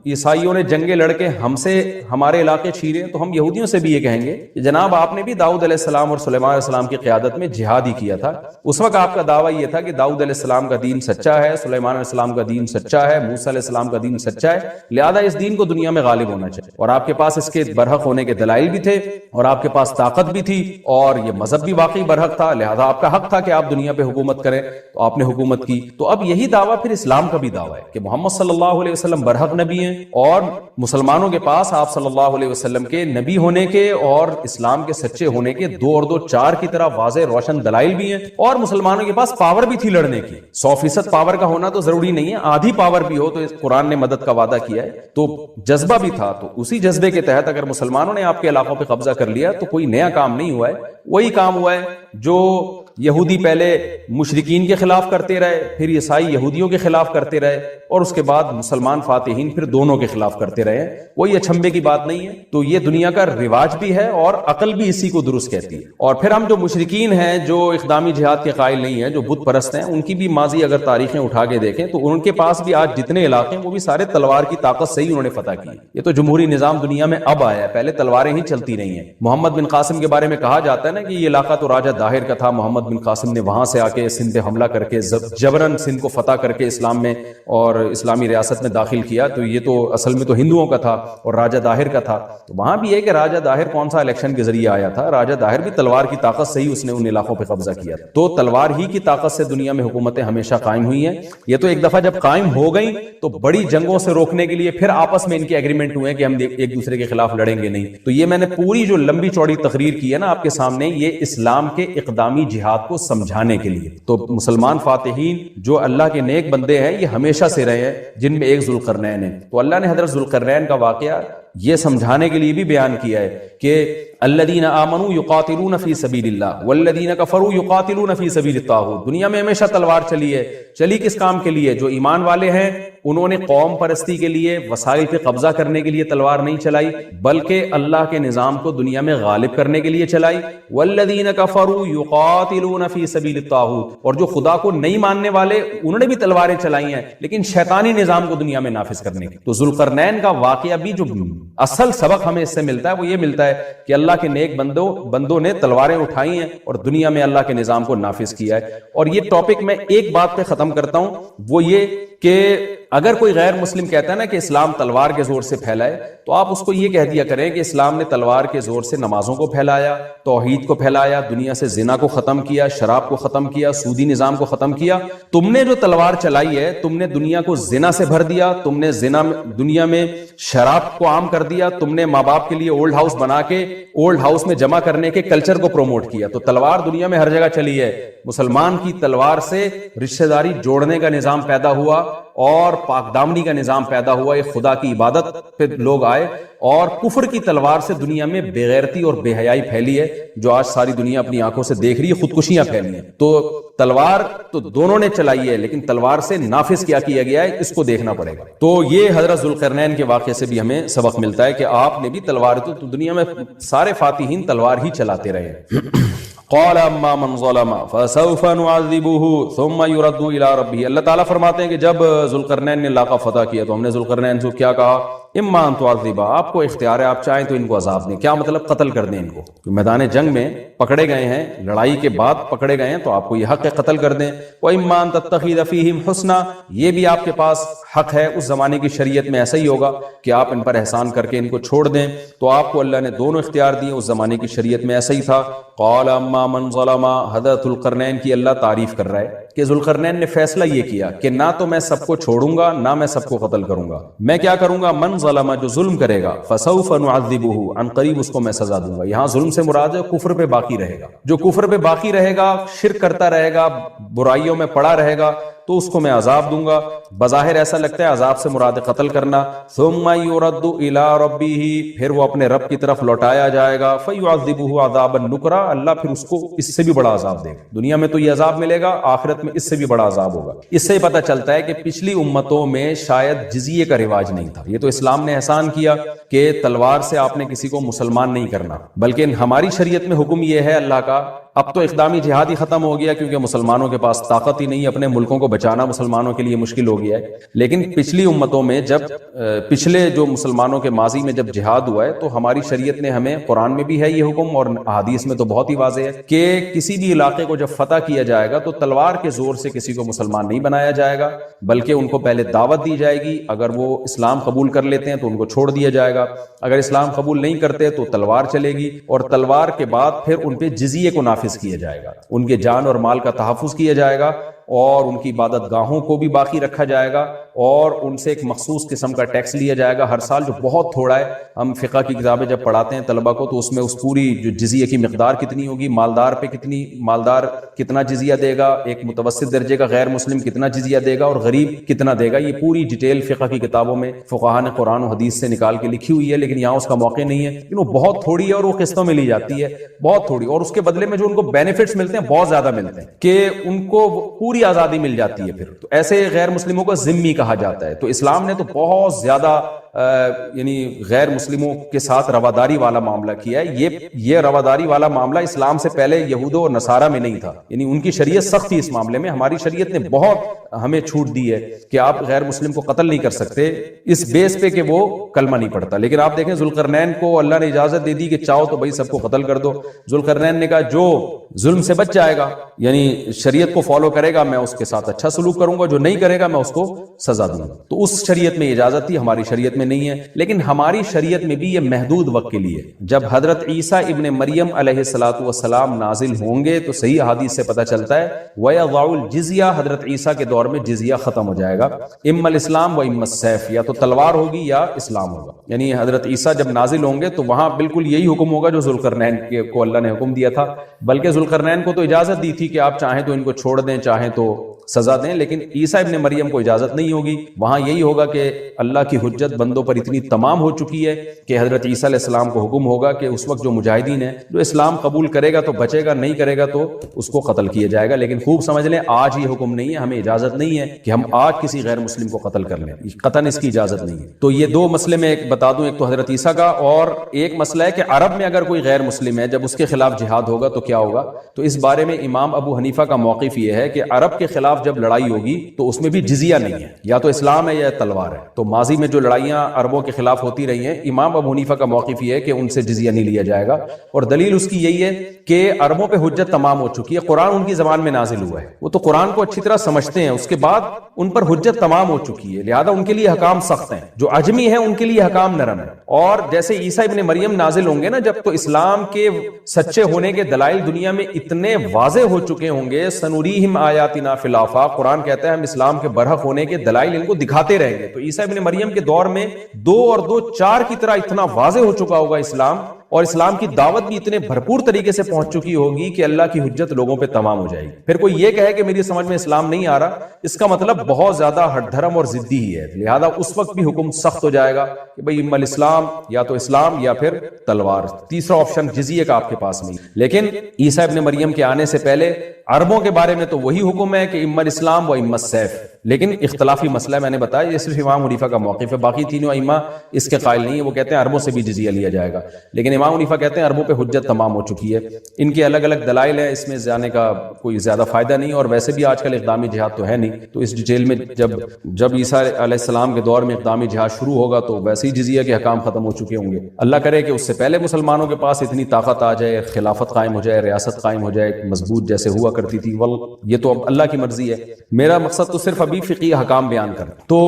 عیسائیوں نے جنگیں لڑ کے ہم سے ہمارے علاقے چھینے، تو ہم یہودیوں سے بھی یہ کہیں گے کہ جناب آپ نے بھی داؤد علیہ السلام اور سلیمان علیہ السلام کی قیادت میں جہاد ہی کیا تھا. اس وقت آپ کا دعویٰ یہ تھا کہ داؤد علیہ السلام کا دین سچا ہے، سلیمان علیہ السلام کا دین سچا ہے، موسیٰ علیہ السلام کا دین سچا ہے، لہذا اس دین کو دنیا میں غالب ہونا چاہیے. اور آپ کے پاس اس کے برحق ہونے کے دلائل بھی تھے اور آپ کے پاس طاقت بھی تھی اور یہ مذہب بھی واقعی برحق تھا، لہذا آپ کا حق تھا کہ آپ دنیا پہ حکومت کریں. تو آپ نے حکومت کی. تو اب یہی دعویٰ پھر اسلام کا بھی دعویٰ ہے کہ محمد صلی اللہ علیہ وسلم برحق نبی ہیں اور مسلمانوں کے پاس آپ صلی اللہ علیہ وسلم کے نبی ہونے کے اور اسلام کے سچے ہونے کے 2 اور 2 4 کی طرح واضح روشن دلائل بھی ہیں. اور مسلمانوں کے پاس پاور بھی تھی لڑنے کی. 100% پاور کا ہونا تو ضروری نہیں ہے، آدھی پاور بھی ہو تو اس قرآن نے مدد کا وعدہ کیا ہے. تو جذبہ بھی تھا، تو اسی جذبے کے تحت اگر مسلمانوں نے آپ کے علاقوں پہ قبضہ کر لیا تو کوئی نیا کام نہیں ہوا ہے، وہی کام ہوا ہے جو یہودی پہلے مشرکین کے خلاف کرتے رہے، پھر عیسائی یہودیوں کے خلاف کرتے رہے، اور اس کے بعد مسلمان فاتحین پھر دونوں کے خلاف کرتے رہے۔ کوئی اچھمبے کی بات نہیں ہے، تو یہ دنیا کا رواج بھی ہے اور عقل بھی اسی کو درست کہتی ہے۔ اور پھر ہم جو مشرکین ہیں، جو اقدامی جہاد کے قائل نہیں ہیں، جو بت پرست ہیں، ان کی بھی ماضی اگر تاریخیں اٹھا کے دیکھیں تو ان کے پاس بھی آج جتنے علاقے ہیں وہ بھی سارے تلوار کی طاقت سے ہی انہوں نے فتح کی۔ یہ تو جمہوری نظام دنیا میں اب آیا ہے، پہلے تلواریں ہی چلتی رہی ہیں۔ محمد بن قاسم کے بارے میں کہا جاتا ہے نا کہ یہ علاقہ تو راجہ داہر کا تھا، محمد بن قاسم نے وہاں سے آ کے سندھ پہ حملہ کر کے جبرن سندھ کو فتح کر کے اسلام میں اور اسلامی ریاست میں داخل کیا، تو یہ تو اصل میں تو ہندوؤں کا تھا اور راجہ داہر کا تھا۔ تو وہاں بھی ہے کہ راجہ داہر کون سا الیکشن کے ذریعے آیا تھا، راجہ داہر بھی تلوار کی طاقت سے ہی اس نے ان علاقوں پہ قبضہ کیا۔ تو تلوار ہی کی طاقت سے دنیا میں حکومتیں ہمیشہ قائم ہوئی ہیں۔ یہ تو ایک دفعہ جب قائم ہو گئیں تو بڑی جنگوں سے روکنے کے لیے پھر آپس میں ان کے ایگریمنٹ ہوئے کہ ہم ایک دوسرے کے خلاف لڑیں گے نہیں۔ تو یہ میں نے پوری جو لمبی چوڑی تقریر کی ہے نا آپ کے سامنے، یہ اسلام کے اقدامی جہاد کو سمجھانے کے لیے۔ تو مسلمان فاتحین جو اللہ کے نیک بندے ہیں یہ ہمیشہ سے رہے ہیں، جن میں ایک ذوالقرنین ہے۔ تو اللہ نے حضرت ذوالقرنین کا واقعہ یہ سمجھانے کے لیے بھی بیان کیا ہے کہ الذین آمنوا یقاتلون فی سبیل اللہ والذین کفروا یقاتلون فی سبیل الطاغوت۔ دنیا میں ہمیشہ تلوار چلی ہے، چلی کس کام کے لیے؟ جو ایمان والے ہیں انہوں نے قوم پرستی کے لیے، وسائل پہ قبضہ کرنے کے لیے تلوار نہیں چلائی، بلکہ اللہ کے نظام کو دنیا میں غالب کرنے کے لیے چلائی۔ والذین کفروا یقاتلون فی سبیل الطاغوت، اور جو خدا کو نہیں ماننے والے انہوں نے بھی تلواریں چلائی ہیں لیکن شیطانی نظام کو دنیا میں نافذ کرنے کی۔ تو ذوالقرنین کا واقعہ بھی جو اصل سبق ہمیں اس سے ملتا ہے وہ یہ ملتا ہے کہ اللہ کے نیک بندوں نے تلواریں اٹھائی ہیں اور دنیا میں اللہ کے نظام کو نافذ کیا ہے۔ اور یہ ٹاپک میں ایک بات پہ ختم کرتا ہوں، وہ یہ کہ اگر کوئی غیر مسلم کہتا ہے نا کہ اسلام تلوار کے زور سے پھیلا ہے، تو آپ اس کو یہ کہہ دیا کریں کہ اسلام نے تلوار کے زور سے نمازوں کو پھیلایا، توحید کو پھیلایا، دنیا سے زنا کو ختم کیا، شراب کو ختم کیا، سودی نظام کو ختم کیا۔ تم نے جو تلوار چلائی ہے، تم نے دنیا کو زنا سے بھر دیا، تم نے دنیا میں شراب کو عام کر دیا، تم نے ماں باپ کے لیے اولڈ ہاؤس بنا کے اولڈ ہاؤس میں جمع کرنے کے کلچر کو پروموٹ کیا۔ تو تلوار دنیا میں ہر جگہ چلی ہے۔ مسلمان کی تلوار سے رشتہ داری جوڑنے کا نظام پیدا ہوا اور پاک دامنی کا نظام پیدا ہوا، ایک خدا کی عبادت پہ لوگ آئے، اور کفر کی تلوار سے دنیا میں بے غیرتی اور بے حیائی پھیلی ہے، جو آج ساری دنیا اپنی آنکھوں سے دیکھ رہی ہے، خودکشیاں پھیلی ہیں۔ تو تلوار تو دونوں نے چلائی ہے لیکن تلوار سے نافذ کیا گیا ہے، اس کو دیکھنا پڑے گا۔ تو یہ حضرت ذوالقرنین کے واقعے سے بھی ہمیں سبق ملتا ہے کہ آپ نے بھی تلوار، تو دنیا میں سارے فاتحین تلوار ہی چلاتے رہے ہیں۔ قال اما من ظلم فسوف نعذبه ثم يرد الى ربه۔ اللہ تعالیٰ فرماتے ہیں کہ جب ذوالقرنین نے علاقہ فتح کیا تو ہم نے ذوالقرنین سے کیا کہا؟ اما ان تعذب، آپ کو اختیار ہے، آپ چاہیں تو ان کو عذاب دیں۔ کیا مطلب؟ قتل کر دیں ان کو۔ میدان جنگ میں پکڑے گئے ہیں، لڑائی کے بعد پکڑے گئے ہیں، تو آپ کو یہ حق ہے قتل کر دیں۔ واما ان تتخذ فیہم حسنا، یہ بھی آپ کے پاس حق ہے، اس زمانے کی شریعت میں ایسا ہی ہوگا کہ آپ ان پر احسان کر کے ان کو چھوڑ دیں۔ تو آپ کو اللہ نے دونوں اختیار دیے، اس زمانے کی شریعت میں ایسا ہی تھا۔ قال اما من ظلم، حضرت ذوالقرنین کی اللہ تعریف کر رہا ہے کہ ذوالقرنین نے فیصلہ یہ کیا کہ نہ تو میں سب کو چھوڑوں گا نہ میں سب کو قتل کروں گا، میں کیا کروں گا؟ من ظلم، جو ظلم کرے گا، فسوف نعذبه، عن قریب اس کو میں سزا دوں گا۔ یہاں ظلم سے مراد ہے کفر پہ باقی رہے گا، جو کفر پہ باقی رہے گا، شرک کرتا رہے گا، برائیوں میں پڑا رہے گا، تو اس کو میں عذاب دوں گا۔ بظاہر ایسا لگتا ہے عذاب سے مراد قتل کرنا۔ ثم يرد الى ربه، پھر وہ اپنے رب کی طرف لوٹایا جائے گا۔ فيعذبه عذابا نکرا، اللہ پھر اس کو اس سے بھی بڑا عذاب دے گا۔ دنیا میں تو یہ عذاب ملے گا، آخرت میں اس سے بھی بڑا عذاب ہوگا۔ اس سے پتہ چلتا ہے کہ پچھلی امتوں میں شاید جزیے کا رواج نہیں تھا۔ یہ تو اسلام نے احسان کیا کہ تلوار سے آپ نے کسی کو مسلمان نہیں کرنا، بلکہ ہماری شریعت میں حکم یہ ہے اللہ کا، اب تو اقدامی جہاد ہی ختم ہو گیا کیونکہ مسلمانوں کے پاس طاقت ہی نہیں، اپنے ملکوں کو بچانا مسلمانوں کے لیے مشکل ہو گیا ہے۔ لیکن پچھلی امتوں میں جب پچھلے جو مسلمانوں کے ماضی میں جب جہاد ہوا ہے تو ہماری شریعت نے ہمیں، قرآن میں بھی ہے یہ حکم اور احادیث میں تو بہت ہی واضح ہے کہ کسی بھی علاقے کو جب فتح کیا جائے گا تو تلوار کے زور سے کسی کو مسلمان نہیں بنایا جائے گا، بلکہ ان کو پہلے دعوت دی جائے گی۔ اگر وہ اسلام قبول کر لیتے ہیں تو ان کو چھوڑ دیا جائے گا، اگر اسلام قبول نہیں کرتے تو تلوار چلے گی، اور تلوار کے بعد پھر ان پہ جزیے کو نافذ کیا جائے گا، ان کے جان اور مال کا تحفظ کیا جائے گا، اور ان کی عبادت گاہوں کو بھی باقی رکھا جائے گا اور ان سے ایک مخصوص قسم کا ٹیکس لیا جائے گا ہر سال، جو بہت تھوڑا ہے. ہم فقہ کی کتابیں جب پڑھاتے ہیں طلبہ کو تو اس میں اس پوری جو جزیہ کی مقدار کتنی ہوگی، مالدار پہ مالدار کتنا جزیہ دے گا، ایک متوسط درجے کا غیر مسلم کتنا جزیہ دے گا اور غریب کتنا دے گا، یہ پوری ڈیٹیل فقہ کی کتابوں میں فقہاء نے قرآن و حدیث سے نکال کے لکھی ہوئی ہے. لیکن یہاں اس کا موقع نہیں ہے، لیکن وہ بہت تھوڑی ہے اور وہ قسطوں میں لی جاتی ہے، بہت تھوڑی، اور اس کے بدلے میں جو ان کو بینیفٹس ملتے ہیں بہت زیادہ ملتے ہیں کہ ان کو پوری آزادی مل جاتی ہے. پھر تو ایسے غیر مسلموں کو ذمی کہا جاتا ہے. تو اسلام نے تو بہت زیادہ یعنی غیر مسلموں کے ساتھ رواداری والا معاملہ کیا ہے. یہ رواداری والا معاملہ اسلام سے پہلے یہود و نصارہ میں نہیں تھا، یعنی ان کی شریعت سخت تھی اس معاملے میں. ہماری شریعت نے بہت ہمیں چھوٹ دی ہے کہ آپ غیر مسلم کو قتل نہیں کر سکتے اس بیس پہ کہ وہ کلمہ نہیں پڑھتا. لیکن آپ دیکھیں ذوالقرنین کو اللہ نے اجازت دے دی کہ چاہو تو بھائی سب کو قتل کر دو. ذوالقرنین نے کہا جو ظلم سے بچ جائے گا، یعنی شریعت کو فالو کرے گا، میں اس کے ساتھ اچھا سلوک کروں گا، جو نہیں کرے گا میں اس کو سزا دوں گا. تو اس شریعت میں اجازت تھی، ہماری شریعت میں نہیں ہے. لیکن ہماری شریعت میں بھی یہ محدود وقت کے لیے، جب حضرت عیسیٰ ابن مریم علیہ الصلوۃ والسلام نازل ہوں گے تو صحیح احادیث سے پتہ چلتا ہے وَيَضَعُ الْجِزْيَةَ، حضرت عیسیٰ کے دور میں جزیہ ختم ہو جائے گا. اما الاسلام و اما السیف، یا تو تلوار ہوگی یا اسلام ہوگا. یعنی حضرت عیسیٰ جب نازل ہوں گے تو وہاں بالکل یہی حکم ہوگا جو ذوالقرنین کو اللہ نے حکم دیا تھا. بلکہ ذوالقرنین کو تو اجازت دی تھی کہ آپ چاہیں تو ان کو چھوڑ دیں، چاہیں تو سزا دیں، لیکن عیسیٰ ابن مریم کو اجازت نہیں ہوگی. وہاں یہی ہوگا کہ اللہ کی حجت بندوں پر اتنی تمام ہو چکی ہے کہ حضرت عیسیٰ علیہ السلام کو حکم ہوگا کہ اس وقت جو مجاہدین ہیں، جو اسلام قبول کرے گا تو بچے گا، نہیں کرے گا تو اس کو قتل کیا جائے گا. لیکن خوب سمجھ لیں آج یہ حکم نہیں ہے، ہمیں اجازت نہیں ہے کہ ہم آج کسی غیر مسلم کو قتل کر لیں، قطعاً اس کی اجازت نہیں ہے. تو یہ دو مسئلے میں ایک بتا دوں، ایک تو حضرت عیسیٰ کا، اور ایک مسئلہ ہے کہ عرب میں اگر کوئی غیر مسلم ہے جب اس کے خلاف جہاد ہوگا تو کیا ہوگا. تو اس بارے میں امام ابو حنیفہ کا موقف یہ ہے کہ عرب کے خلاف جب لڑائی ہوگی تو اس میں بھی جزیہ نہیں ہے، یا تو اسلام ہے یا تلوار ہے. تو ماضی میں جو لڑائیاں عربوں کے خلاف ہوتی رہی ہیں، امام ابو حنیفہ کا موقف یہ ہے کہ ان سے جزیہ نہیں لیا جائے گا. اور دلیل اس کی یہی ہے کہ عربوں پہ حجت تمام ہو چکی ہے، قرآن ان کی زبان میں نازل ہوا ہے، وہ تو قرآن کو اچھی طرح سمجھتے ہیں، اس کے بعد ان پر حجت تمام ہو چکی ہے، لہذا ان کے لیے حکام سخت ہیں. جو عجمی ہیں ان کے لیے حکام نرم ہے. اور جیسے عیسیٰ ابن مریم نازل ہوں گے نا جب، تو اسلام کے سچے ہونے کے دلائل دنیا میں اتنے واضح ہو چکے ہوں گے. سنوریہم آیاتنا فی الآفاق، قرآن کہتا ہے ہم اسلام کے برحق ہونے کے دلائل ان کو دکھاتے رہیں گے. تو عیسیٰ ابن مریم کے دور میں 2 اور 2 4 کی طرح اتنا واضح ہو چکا ہوگا اسلام، اور اسلام کی دعوت بھی اتنے بھرپور طریقے سے پہنچ چکی ہوگی کہ اللہ کی حجت لوگوں پہ تمام ہو جائے گی. پھر کوئی یہ کہے کہ میری سمجھ میں اسلام نہیں آ رہا، اس کا مطلب بہت زیادہ ہٹ دھرم اور ضدی ہی ہے. لہذا اس وقت بھی حکم سخت ہو جائے گا کہ بھئی اما الاسلام، یا تو اسلام یا پھر تلوار. تیسرا آپشن جزیہ کا آپ کے پاس نہیں. لیکن عیسیٰ ابن مریم کے آنے سے پہلے عربوں کے بارے میں تو وہی حکم ہے کہ اما الاسلام و اما السیف. لیکن اختلافی مسئلہ میں نے بتایا، یہ صرف امام حنیفہ کا موقف ہے، باقی تینوں ائمہ اس کے قائل نہیں ہے. وہ کہتے ہیں عربوں سے بھی جزیہ لیا جائے گا، لیکن امام حنیفہ کہتے ہیں عربوں پہ حجت تمام ہو چکی ہے. ان کے الگ الگ دلائل ہیں، اس میں جانے کا کوئی زیادہ فائدہ نہیں. اور ویسے بھی آج کل اقدامی جہاد تو ہے نہیں، تو اس ڈیٹیل میں جب عیسیٰ علیہ السلام کے دور میں اقدامی جہاد شروع ہوگا تو ویسے ہی جزیہ کے حکام ختم ہو چکے ہوں گے. اللہ کرے کہ اس سے پہلے مسلمانوں کے پاس اتنی طاقت آ جائے، خلافت قائم ہو جائے، ریاست قائم ہو جائے مضبوط جیسے ہوا کرتی تھی. یہ تو اب اللہ کی مرضی ہے، میرا مقصد تو صرف ابھی فقہی حکام بیان کرنا. تو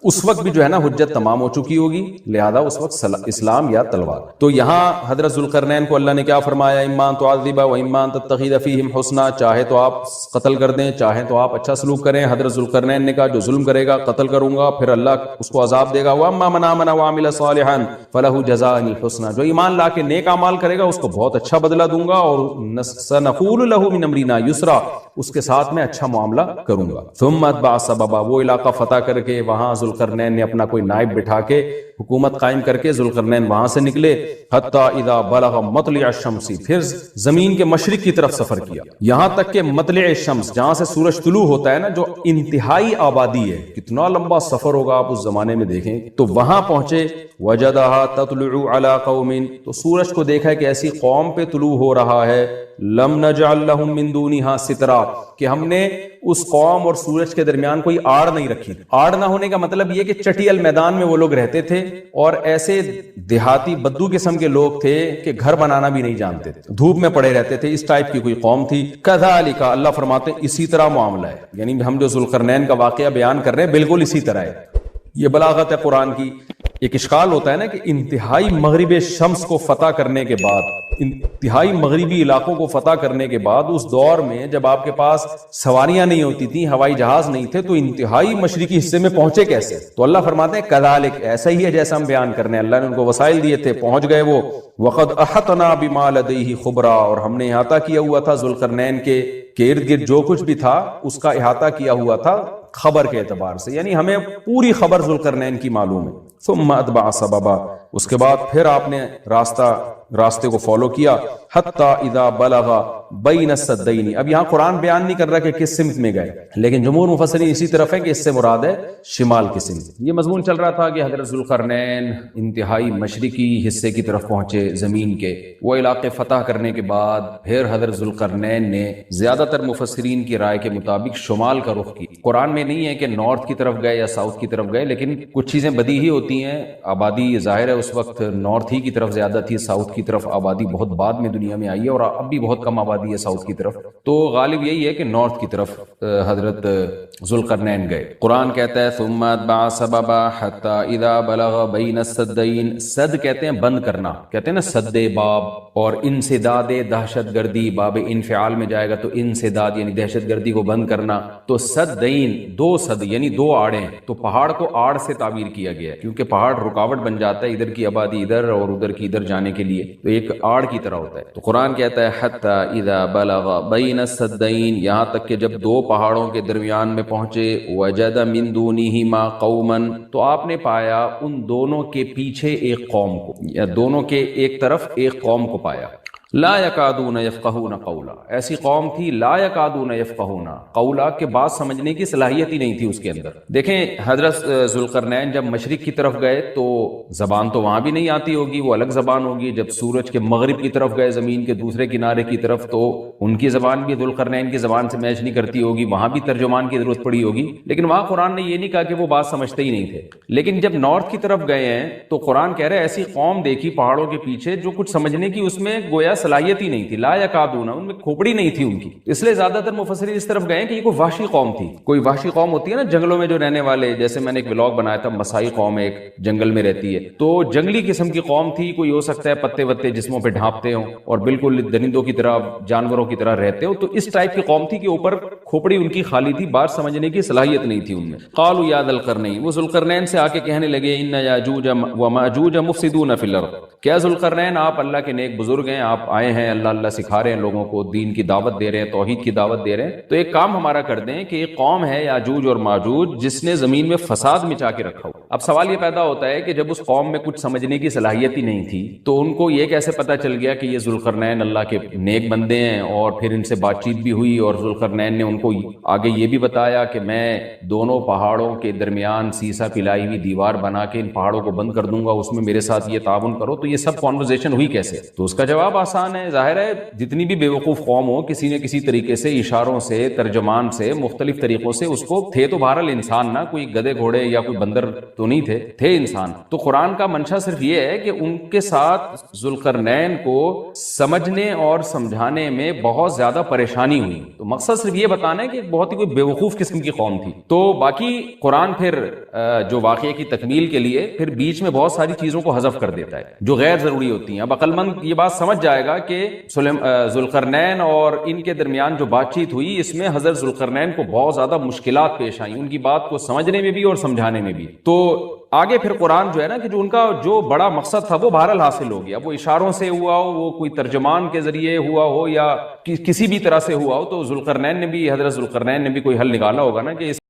اس وقت بھی جو ہے نا حجت تمام ہو چکی ہوگی، لہذا اس وقت اسلام یا تلوار. تو یہاں حضرت ذوالقرنین کو اللہ نے کیا فرمایا، اما ان تعذب و اما ان تتخذ فیہم حسنا، چاہے تو آپ قتل کر دیں، چاہے تو آپ اچھا سلوک کریں. حضرت ذوالقرنین نے کہا جو ظلم کرے گا قتل کروں گا، پھر اللہ اس کو عذاب دے گا. واما من آمن وعمل صالحا فلہ جزاء الحسنى، جو ایمان لا کے نیک اعمال کرے گا اس کو بہت اچھا بدلہ دوں گا، اور سنقول له من امرنا یسرا، اس کے ساتھ میں اچھا معاملہ کروں گا. ثم اتبع سببا، وہ علاقہ فتح کر کے وہاں ذوالقرنین نے اپنا کوئی نائب بٹھا کے حکومت قائم کر کے ذوالقرنین وہاں سے نکلے. حتی اذا بلغ مطلع الشمس، پھر زمین کے مشرق کی طرف سفر کیا، یہاں تک کہ مطلع الشمس، جہاں سے سورج طلوع ہوتا ہے نا، جو انتہائی آبادی ہے، کتنا لمبا سفر ہوگا آپ اس زمانے میں دیکھیں. تو وہاں پہنچے. وجدها تطلع على قوم، تو سورج کو دیکھا کہ ایسی قوم پہ طلوع ہو رہا ہے. لم نجعل لهم من دونها سترا، کہ ہم نے اس قوم اور سورج کے درمیان کوئی آڑ نہیں رکھی. آڑ نہ ہونے کا مطلب یہ کہ چٹیل میدان میں وہ لوگ رہتے تھے، اور ایسے دیہاتی بدو قسم کے لوگ تھے کہ گھر بنانا بھی نہیں جانتے تھے، دھوپ میں پڑے رہتے تھے. اس ٹائپ کی کوئی قوم تھی. کذالک، اللہ فرماتے ہیں اسی طرح معاملہ ہے. یعنی ہم جو ذوالقرنین کا واقعہ بیان کر رہے ہیں بالکل اسی طرح ہے. یہ بلاغت ہے قرآن کی. ایک اشکال ہوتا ہے نا کہ انتہائی مغرب شمس کو فتح کرنے کے بعد، انتہائی مغربی علاقوں کو فتح کرنے کے بعد، اس دور میں جب آپ کے پاس سواریاں نہیں ہوتی تھیں، ہوائی جہاز نہیں تھے، تو انتہائی مشرقی حصے میں پہنچے کیسے؟ تو اللہ فرماتے ہیں کذالک، ایسا ہی ہے جیسا ہم بیان کرنے، اللہ نے ان کو وسائل دیے تھے، پہنچ گئے وہ۔ وقد احطنا بما لدیہ خبرا، اور ہم نے احاطہ کیا ہوا تھا ذوالقرنین کے ارد گرد جو کچھ بھی تھا اس کا احاطہ کیا ہوا تھا خبر کے اعتبار سے، یعنی ہمیں پوری خبر ذوالقرنین کی معلوم ہے۔ ثم اتبع سببا، اس کے بعد پھر آپ نے راستے کو فالو کیا، حتی اذا بلغ بین السدین۔ اب یہاں قرآن بیان نہیں کر رہا کہ کس سمت میں گئے، لیکن جمہور مفسرین اسی طرف ہے کہ اس سے مراد ہے شمال کی سمت۔ یہ مضمون چل رہا تھا کہ حضرت ذوالقرنین انتہائی مشرقی حصے کی طرف پہنچے زمین کے، وہ علاقے فتح کرنے کے بعد پھر حضرت ذوالقرنین نے زیادہ تر مفسرین کی رائے کے مطابق شمال کا رخ کی۔ قرآن میں نہیں ہے کہ نارتھ کی طرف گئے یا ساؤتھ کی طرف گئے، لیکن کچھ چیزیں بدیہی ہوتی ہیں۔ آبادی ظاہر ہے اس وقت نارتھ ہی کی طرف زیادہ تھی، ساؤتھ کی طرف آبادی بہت بعد میں دنیا میں آئی ہے، اور اب بھی بہت کم آبادی ہے ساؤتھ کی طرف، تو غالب یہی ہے کہ نارتھ کی طرف حضرت ذوالقرنین گئے۔ قرآن کہتا ہے ثم اتبع سببا حتی اذا بلغ بین السدین، سد کہتے ہیں بند کرنا، کہتے ہیں نا سد باب، اور انسداد دہشت گردی، باب انفعال میں جائے گا تو انسداد یعنی دہشت گردی کو بند کرنا، تو سدین دو سد یعنی دو آڑیں، تو پہاڑ کو آڑ سے تعبیر کیا گیا ہے کیونکہ پہاڑ رکاوٹ بن جاتا ہے ادھر کی آبادی ادھر اور ادھر کی ادھر جانے کے لیے، تو ایک آڑ کی طرح ہوتا ہے۔ تو قرآن کہتا ہے حتی اذا بلغ بین السدین، یہاں تک کہ جب دو پہاڑوں کے درمیان میں پہنچے، وجد من دونہما قوما، تو آپ نے پایا ان دونوں کے پیچھے ایک قوم کو، یا دونوں کے ایک طرف ایک قوم کو پایا۔ لا یکادون یفقہون قولا، ایسی قوم تھی لا یکادون یفقہون قولا، کہ بات سمجھنے کی صلاحیت ہی نہیں تھی اس کے اندر۔ دیکھیں حضرت ذوالقرنین جب مشرق کی طرف گئے تو زبان تو وہاں بھی نہیں آتی ہوگی، وہ الگ زبان ہوگی۔ جب سورج کے مغرب کی طرف گئے زمین کے دوسرے کنارے کی طرف، تو ان کی زبان بھی ذوالقرنین کی زبان سے میچ نہیں کرتی ہوگی، وہاں بھی ترجمان کی ضرورت پڑی ہوگی، لیکن وہاں قرآن نے یہ نہیں کہا کہ وہ بات سمجھتے ہی نہیں تھے۔ لیکن جب نارتھ کی طرف گئے ہیں تو قرآن کہہ رہے ایسی قوم دیکھی پہاڑوں کے پیچھے جو کچھ سمجھنے کی اس میں گویا صلاحیت ہی نہیں تھی، لا یکادون، ان میں کھوپڑی نہیں تھی ان کی، اس لیے زیادہ تر مفسرین اس طرف گئے کہ یہ کوئی وحشی قوم تھی۔ کوئی وحشی قوم ہوتی ہے نا جنگلوں میں جو رہنے والے، جیسے میں نے ایک ولاگ بنایا تھا، مسائی قوم ایک جنگل میں رہتی ہے، تو جنگلی قسم کی قوم تھی، کوئی ہو سکتا ہے پتے وتے جسموں پہ ڈھانپتے ہوں اور بالکل درندوں کی طرح جانوروں کی طرح رہتے ہو، تو اس ٹائپ کی قوم تھی کہ اوپر کھوپڑی ان کی خالی تھی، بات سمجھنے کی صلاحیت نہیں تھی ان میں۔ قالوا یا ذا القرنین، وہ ذوالقرنین سے آ کے کہنے لگے ان یاجوج و ماجوج مفسدون فی الارض، کیا ذوالقرنین آپ اللہ کے نیک بزرگ ہیں، آپ آئے ہیں اللہ اللہ سکھا رہے ہیں لوگوں کو، دین کی دعوت دے رہے ہیں، توحید کی دعوت دے رہے ہیں، تو ایک کام ہمارا کر دیں کہ ایک قوم ہے یاجوج اور ماجوج جس نے زمین میں فساد مچا کے رکھا ہو۔ اب سوال یہ پیدا ہوتا ہے کہ جب اس قوم میں کچھ سمجھنے کی صلاحیت ہی نہیں تھی تو ان کو یہ کیسے پتا چل گیا کہ یہ ذوالقرنین اللہ کے نیک بندے ہیں، اور پھر ان سے بات چیت بھی ہوئی، اور ذوالقرنین نے ان کو آگے یہ بھی بتایا کہ میں دونوں پہاڑوں کے درمیان سیسا پلائی ہوئی دیوار بنا کے ان پہاڑوں کو بند کر دوں گا، اس میں میرے ساتھ یہ تعاون کرو، تو یہ سب کانورزیشن ہوئی کیسے؟ تو اس کا جواب آسان ہے، ظاہر ہے جتنی بھی بیوقوف قوم ہو کسی نہ کسی طریقے سے، اشاروں سے، ترجمان سے، مختلف طریقوں سے اس کو تھے تو بہرحال انسان نا، کوئی گدے گھوڑے یا کوئی بندر تو نہیں تھے انسان۔ تو قرآن کا منشا صرف یہ ہے کہ ان کے ساتھ ذوالقرنین کو سمجھنے اور سمجھانے میں بہت زیادہ پریشانی ہوئی، تو مقصد صرف یہ بتانا ہے کہ بہت ہی کوئی بیوقوف قسم کی قوم تھی۔ تو باقی قرآن پھر جو واقعے کی تکمیل کے لیے پھر بیچ میں بہت ساری چیزوں کو حذف کر دیتا ہے جو غیر ضروری ہوتی ہیں۔ اب عقل مند یہ بات سمجھ جائے گا کہ ذوالقرنین اور ان کے درمیان جو بات چیت ہوئی اس میں حضرت ذوالقرنین کو بہت زیادہ مشکلات پیش آئیں، ان کی بات کو سمجھنے میں بھی اور سمجھانے میں بھی۔ تو آگے پھر قرآن جو ہے نا کہ جو ان کا جو بڑا مقصد تھا وہ بہرحال حاصل ہو گیا، وہ اشاروں سے ہوا ہو، وہ کوئی ترجمان کے ذریعے ہوا ہو، یا کسی بھی طرح سے ہوا ہو، تو ذوالقرنین نے بھی، حضرت ذوالقرنین نے بھی کوئی حل نکالا ہوگا نا کہ